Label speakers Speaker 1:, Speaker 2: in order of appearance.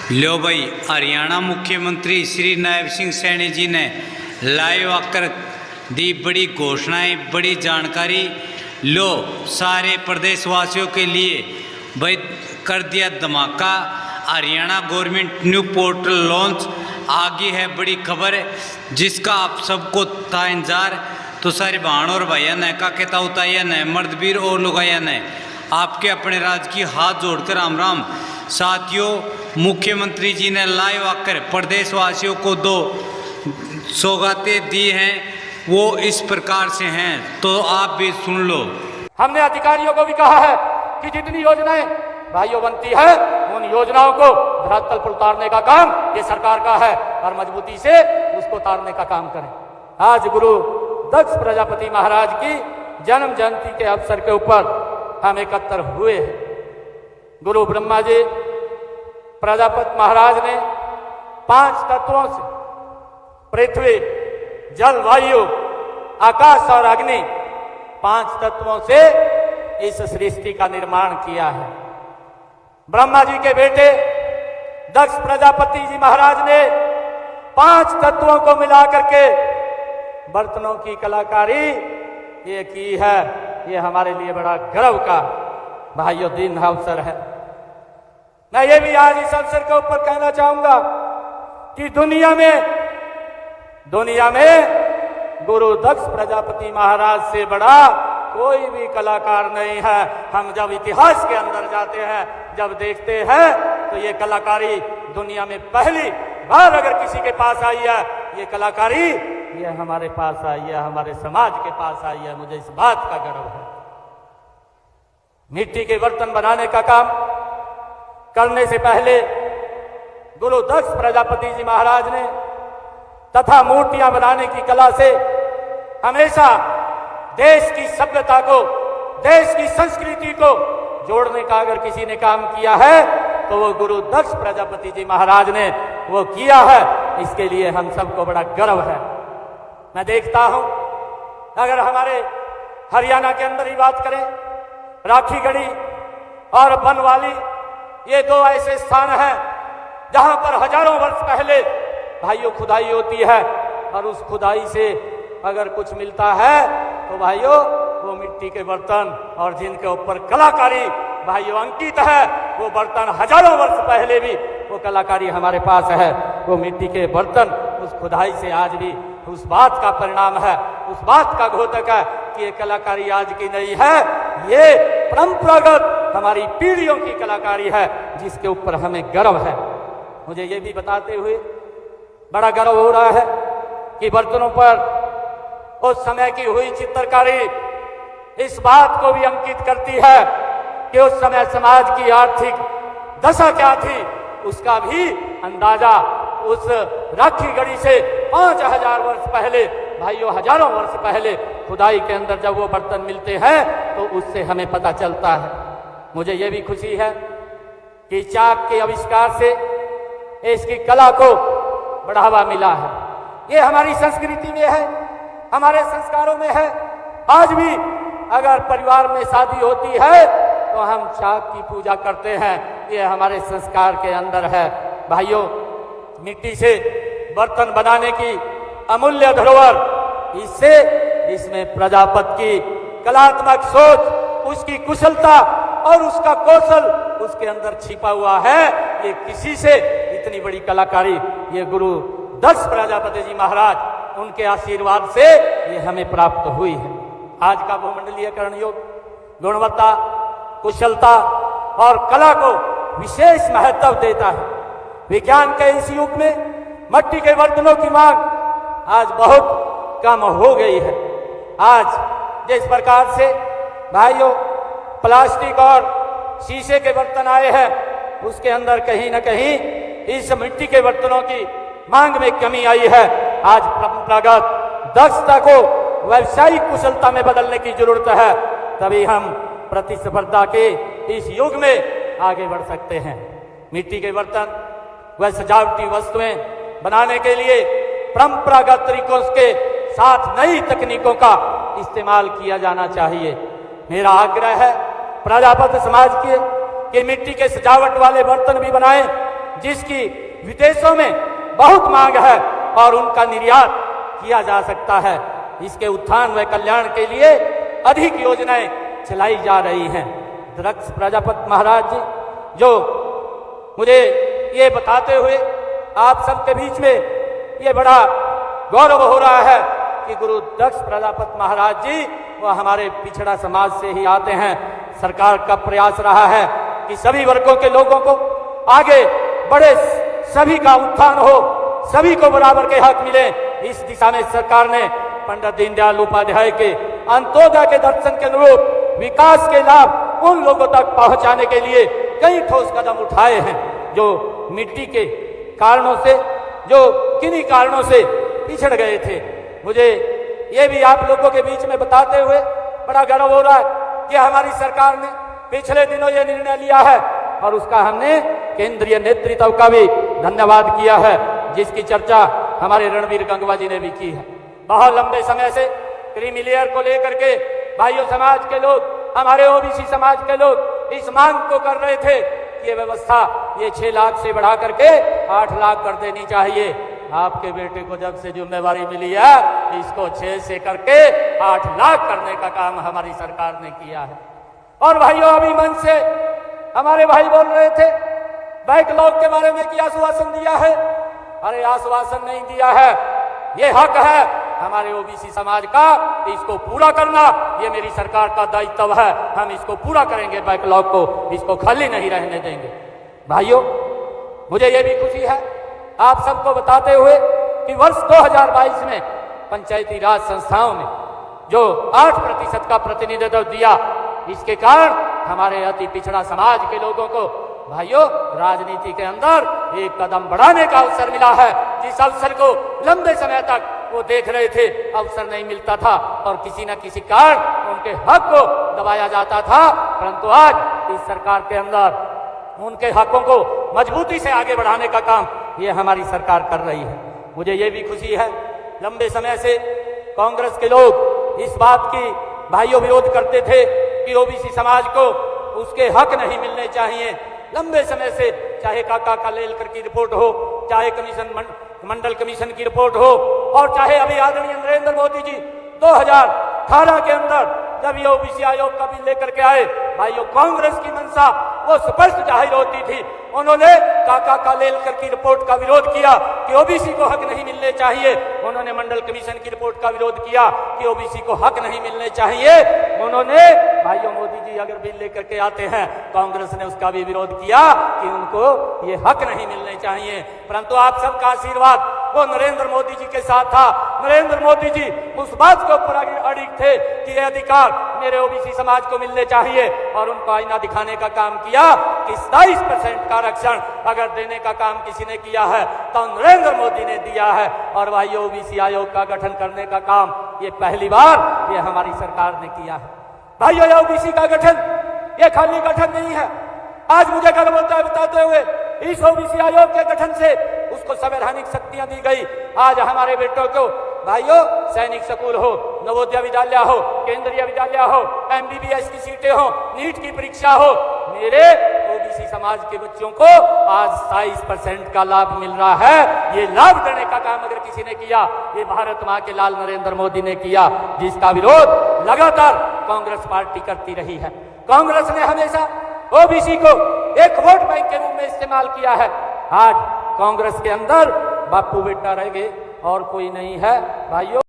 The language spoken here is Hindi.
Speaker 1: लो भाई, हरियाणा मुख्यमंत्री श्री नायब सिंह सैनी जी ने लाइव आकर दी बड़ी घोषणाएं, बड़ी जानकारी। लो सारे प्रदेशवासियों के लिए भाई कर दिया धमाका। Haryana government new portal launch, आगे है बड़ी खबर जिसका आप सबको था इंतजार। तो सारे बहन और भैया ने का कहता उताया ने मर्दवीर और लुगाया ने आपके अपने राज्य की हाथ जोड़कर राम राम। साथियों, मुख्यमंत्री जी ने लाइव आकर प्रदेशवासियों को दो सौगातें दी हैं, वो इस प्रकार से हैं, तो आप भी सुन लो।
Speaker 2: हमने अधिकारियों को भी कहा है कि जितनी योजनाएं भाइयों बनती है उन योजनाओं को धरातल पर उतारने का काम ये सरकार का है और मजबूती से उसको उतारने का काम करें। आज गुरु दक्ष प्रजापति महाराज की जन्म जयंती के अवसर के ऊपर हम एकत्र हुए हैं। गुरु ब्रह्मा जी प्रजापति महाराज ने 5 तत्वों से पृथ्वी, जल, वायु, आकाश और अग्नि 5 तत्वों से इस सृष्टि का निर्माण किया है। ब्रह्मा जी के बेटे दक्ष प्रजापति जी महाराज ने 5 तत्वों को मिलाकर के बर्तनों की कलाकारी ये की है। ये हमारे लिए बड़ा गर्व का भाइयों दिन अवसर है। मैं ये भी आज इस अवसर के ऊपर कहना चाहूंगा कि दुनिया में गुरु दक्ष प्रजापति महाराज से बड़ा कोई भी कलाकार नहीं है। हम जब इतिहास के अंदर जाते हैं, जब देखते हैं, तो ये कलाकारी दुनिया में पहली बार अगर किसी के पास आई है, ये कलाकारी ये हमारे पास आई है, हमारे समाज के पास आई है। मुझे इस बात का गर्व है। मिट्टी के बर्तन बनाने का काम करने से पहले गुरु दक्ष प्रजापति जी महाराज ने तथा मूर्तियां बनाने की कला से हमेशा देश की सभ्यता को, देश की संस्कृति को जोड़ने का अगर किसी ने काम किया है तो वो गुरु दक्ष प्रजापति जी महाराज ने वो किया है। इसके लिए हम सबको बड़ा गर्व है। मैं देखता हूं, अगर हमारे हरियाणा के अंदर ही बात करें, राखीगढ़ी और बनवाली ये 2 ऐसे स्थान हैं जहां पर हजारों वर्ष पहले भाइयों खुदाई होती है और उस खुदाई से अगर कुछ मिलता है तो भाइयों वो मिट्टी के बर्तन और जिनके ऊपर कलाकारी भाइयों अंकित है, वो बर्तन हजारों वर्ष पहले भी वो कलाकारी हमारे पास है। वो मिट्टी के बर्तन उस खुदाई से आज भी उस बात का परिणाम है, उस बात का घोतक है कि ये कलाकारी आज की नहीं है, ये परंपरागत हमारी पीढ़ियों की कलाकारी है जिसके ऊपर हमें गर्व है। मुझे ये भी बताते हुए बड़ा गर्व हो रहा है कि बर्तनों पर उस समय की हुई चित्रकारी इस बात को भी अंकित करती है कि उस समय समाज की आर्थिक दशा क्या थी, उसका भी अंदाजा उस राखीगढ़ी से 5000 वर्ष पहले भाइयों, हजारों वर्ष पहले खुदाई के अंदर जब वो बर्तन मिलते हैं तो उससे हमें पता चलता है। मुझे ये भी खुशी है कि चाक के आविष्कार से इसकी कला को बढ़ावा मिला है। ये हमारी संस्कृति में है, हमारे संस्कारों में है। आज भी अगर परिवार में शादी होती है तो हम चाक की पूजा करते हैं, ये हमारे संस्कार के अंदर है। भाइयों, मिट्टी से बर्तन बनाने की अमूल्य धरोहर, इसमें प्रजापति की कलात्मक सोच, उसकी कुशलता और उसका कौशल उसके अंदर छिपा हुआ है। ये किसी से इतनी बड़ी कलाकारी ये गुरु दक्ष प्रजापति जी महाराज, उनके आशीर्वाद से ये हमें प्राप्त हुई है। आज का भूमंडलीयकरण युग गुणवत्ता, कुशलता और कला को विशेष महत्व देता है। विज्ञान के इस युग में मिट्टी के बर्तनों की मांग आज बहुत कम हो गई है। आज जिस प्रकार से भाइयों प्लास्टिक और शीशे के बर्तन आए हैं, उसके अंदर कहीं न कहीं इस मिट्टी के बर्तनों की मांग में कमी आई है। आज परंपरागत दक्षता को व्यावसायिक कुशलता में बदलने की जरूरत है, तभी हम प्रतिस्पर्धा के इस युग में आगे बढ़ सकते हैं। मिट्टी के बर्तन व सजावटी वस्तुएं बनाने के लिए परंपरागत तरीकों के साथ नई तकनीकों का इस्तेमाल किया जाना चाहिए। मेरा आग्रह है प्रजापति समाज के कि मिट्टी के सजावट वाले बर्तन भी बनाएं जिसकी विदेशों में बहुत मांग है और उनका निर्यात किया जा सकता है। इसके उत्थान व कल्याण के लिए अधिक योजनाएं चलाई जा रही हैं। दक्ष प्रजापति महाराज जी जो मुझे ये बताते हुए आप सबके बीच में ये बड़ा गौरव हो रहा है कि गुरु दक्ष प्रजापति महाराज जी वह हमारे पिछड़ा समाज से ही आते हैं। सरकार का प्रयास रहा है कि सभी वर्गों के लोगों को आगे बढ़े, सभी का उत्थान हो, सभी को बराबर के हक मिले। इस दिशा में सरकार ने पंडित दीनदयाल उपाध्याय के अंत्योदय के दर्शन के अनुरूप विकास के लाभ उन लोगों तक पहुंचाने के लिए कई ठोस कदम उठाए हैं जो मिट्टी के कारणों से, जो किन्हीं कारणों से पिछड़ गए थे। मुझे ये भी आप लोगों के बीच में बताते हुए बड़ा गर्व हो रहा है कि हमारी सरकार ने पिछले दिनों ये निर्णय लिया है और उसका हमने केंद्रीय नेतृत्व का भी धन्यवाद किया है, जिसकी चर्चा हमारे रणवीर गंगवा जी ने भी की है। बहुत लंबे समय से क्रीमी लेयर को लेकर के भाइयों समाज के लोग, हमारे ओबीसी समाज के लोग इस मांग को कर रहे थे कि ये व्यवस्था ये 6 लाख से बढ़ा करके 8 लाख कर देनी चाहिए। आपके बेटे को जब से जिम्मेवारी मिली है इसको 6 से करके 8 लाख करने का काम हमारी सरकार ने किया है। और भाइयों अभी मन से हमारे भाई बोल रहे थे बैकलॉग के बारे में कि आश्वासन दिया है। अरे आश्वासन नहीं दिया है, ये हक है हमारे ओबीसी समाज का, इसको पूरा करना ये मेरी सरकार का दायित्व है। हम इसको पूरा करेंगे, बैकलॉग को इसको खाली नहीं रहने देंगे। भाइयों मुझे ये भी खुशी है आप सबको बताते हुए कि वर्ष 2022 में पंचायती राज संस्थाओं में जो 8% का प्रतिनिधित्व दिया, इसके कारण हमारे अति पिछड़ा समाज के लोगों को भाइयों राजनीति के अंदर एक कदम बढ़ाने का अवसर मिला है। जिस अवसर को लंबे समय तक वो देख रहे थे, अवसर नहीं मिलता था और किसी न किसी कारण उनके हक को दबाया जाता था, परंतु आज इस सरकार के अंदर उनके हकों को मजबूती से आगे बढ़ाने का काम ये हमारी सरकार कर रही है। मुझे ये भी खुशी है लंबे समय से कांग्रेस के लोग इस बात की भाइयों विरोध करते थे कि ओबीसी समाज को उसके हक नहीं मिलने चाहिए। लंबे समय से चाहे काका कालेलकर की रिपोर्ट हो, चाहे मंडल कमीशन की रिपोर्ट हो और चाहे अभी आदरणीय नरेंद्र मोदी जी 2018 के अंदर जब ये ओबीसी आयोग का बिल लेकर के आए, भाइयों कांग्रेस की मंशा वो स्पष्ट जाहिर होती थी। उन्होंने काका कालेलकर की रिपोर्ट का विरोध किया कि ओबीसी को हक नहीं मिलने चाहिए। उन्होंने मंडल कमीशन की रिपोर्ट का विरोध किया कि ओबीसी को हक नहीं मिलने चाहिए। उन्होंने भाइयों मोदी जी अगर बिल लेकर के आते हैं, कांग्रेस ने उसका भी विरोध किया कि उनको ये हक नहीं मिलने चाहिए। परंतु आप सबका आशीर्वाद वो नरेंद्र मोदी जी के साथ था। नरेंद्र मोदी जी उस बात को पूरा अडिग थे कि ये अधिकार मेरे ओबीसी समाज को मिलने चाहिए और उनको आईना दिखाने का काम किया कि 27% का आरक्षण अगर देने का काम किसी ने किया है तो नरेंद्र मोदी ने दिया है। और भाइयों ओबीसी आयोग का गठन करने का काम ये पहली बार ये हमारी सरकार ने किया है। भाइयों ये ओबीसी का गठन ये खाली गठन नहीं है। आज मुझे गर्व होता है बताते हुए इस ओबीसी आयोग के गठन से उसको संवैधानिक शक्तियां दी गई। आज हमारे बेटों को भाइयों सैनिक स्कूल हो, नवोदय विद्यालय हो, केंद्रीय विद्यालय हो, एमबीबीएस की सीटें हो, नीट की परीक्षा हो, मेरे ओबीसी समाज के बच्चों को आज 27% का लाभ मिल रहा है। ये लाभ देने का काम अगर किसी ने किया, ये भारत मां के लाल नरेंद्र मोदी ने किया, जिसका विरोध लगातार कांग्रेस पार्टी करती रही है। कांग्रेस ने हमेशा ओबीसी को एक वोट बैंक के रूप में इस्तेमाल किया है। आज कांग्रेस के अंदर बापू बेटा रह गए और कोई नहीं है। भाइयों